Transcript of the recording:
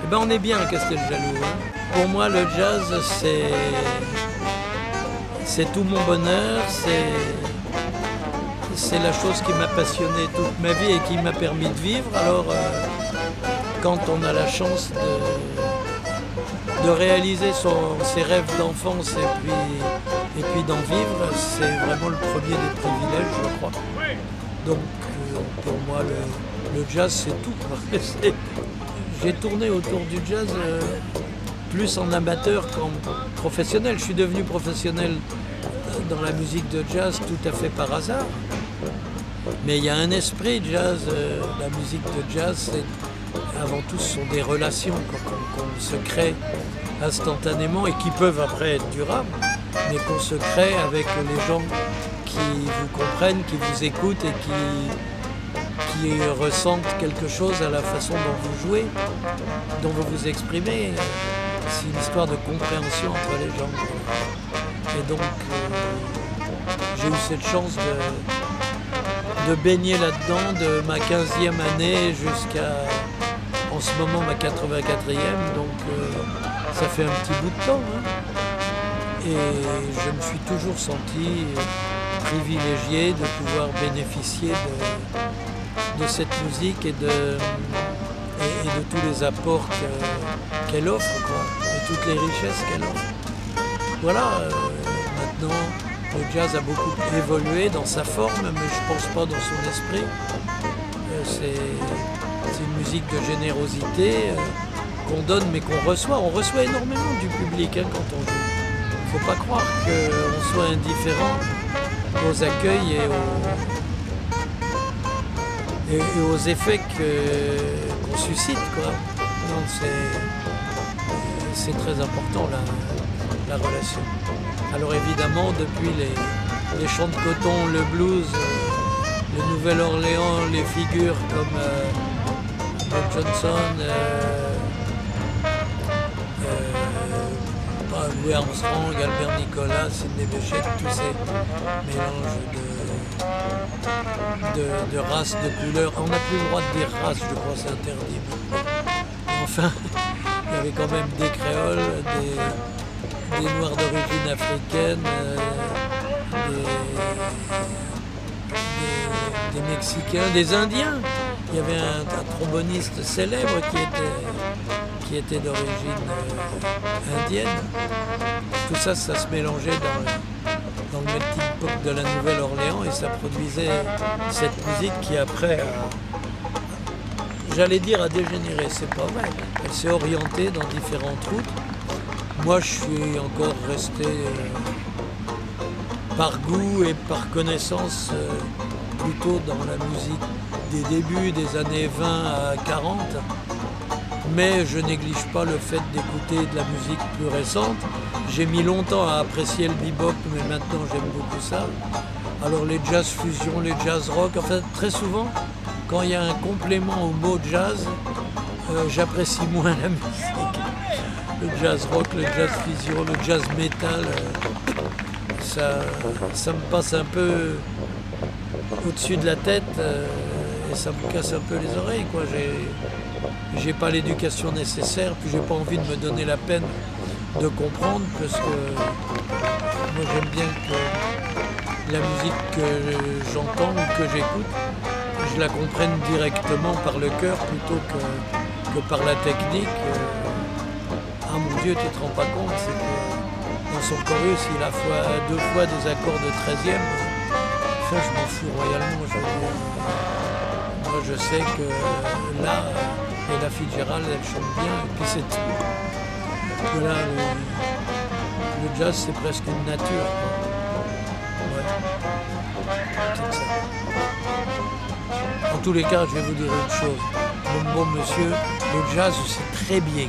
Eh ben, on est bien à Casteljaloux, hein. Pour moi, le jazz, c'est tout mon bonheur, c'est la chose qui m'a passionné toute ma vie et qui m'a permis de vivre. Alors, quand on a la chance de réaliser ses rêves d'enfance et puis d'en vivre, c'est vraiment le premier des privilèges, je crois. Donc, pour moi, le jazz, c'est tout, quoi. J'ai tourné autour du jazz plus en amateur qu'en professionnel. Je suis devenu professionnel dans la musique de jazz tout à fait par hasard. Mais il y a un esprit jazz, la musique de jazz, avant tout ce sont des relations qu'on se crée instantanément et qui peuvent après être durables, mais qu'on se crée avec les gens qui vous comprennent, qui vous écoutent et qui ressentent quelque chose à la façon dont vous jouez, dont vous vous exprimez. C'est une histoire de compréhension entre les gens. Et donc, j'ai eu cette chance de baigner là-dedans de ma 15e année jusqu'à, en ce moment, ma 84e. Donc, ça fait un petit bout de temps. Hein. Et je me suis toujours senti privilégié de pouvoir bénéficier de cette musique et de tous les apports qu'elle offre, quoi, et toutes les richesses qu'elle offre. Voilà, maintenant, le jazz a beaucoup évolué dans sa forme, mais je ne pense pas dans son esprit. C'est une musique de générosité qu'on donne mais qu'on reçoit. On reçoit énormément du public quand on joue. Il ne faut pas croire qu'on soit indifférent aux accueils et aux effets qu'on suscite, quoi. Donc c'est très important la relation. Alors évidemment, depuis les chants de coton, le blues, le Nouvelle-Orléans, les figures comme Bob Johnson, Louis Armstrong, Albert Nicolas, Sidney Bechet, tous ces mélanges de races, de couleurs. On n'a plus le droit de dire race, je crois, c'est interdit. Enfin, il y avait quand même des créoles, des noirs d'origine africaine, des Mexicains, des Indiens. Il y avait un tromboniste célèbre qui était d'origine indienne. Tout ça, ça se mélangeait dans le melting pot de la Nouvelle-Orléans et ça produisait cette musique qui après j'allais dire a dégénéré, c'est pas vrai. Elle s'est orientée dans différentes routes. Moi, je suis encore resté par goût et par connaissance plutôt dans la musique des débuts des années 20 à 40. Mais je néglige pas le fait d'écouter de la musique plus récente. J'ai mis longtemps à apprécier le bebop, mais maintenant j'aime beaucoup ça. Alors les jazz fusion, les jazz rock, enfin très souvent, quand il y a un complément au mot jazz, j'apprécie moins la musique. Le jazz rock, le jazz fusion, le jazz metal, ça me passe un peu au-dessus de la tête et ça me casse un peu les oreilles, quoi. J'ai pas l'éducation nécessaire, puis j'ai pas envie de me donner la peine de comprendre, parce que moi j'aime bien que la musique que j'entends ou que j'écoute, je la comprenne directement par le cœur plutôt que par la technique. Ah mon Dieu, tu te rends pas compte, c'est que dans son chorus, il a deux fois des accords de 13e. Ça, je m'en fous royalement. Moi, je sais que là, Ella Fitzgerald, elle chante bien, et puis c'est tout. Voilà, le jazz, c'est presque une nature, quoi. Ouais. C'est ça. En tous les cas, je vais vous dire une chose. Mon bon monsieur, le jazz, c'est très bien.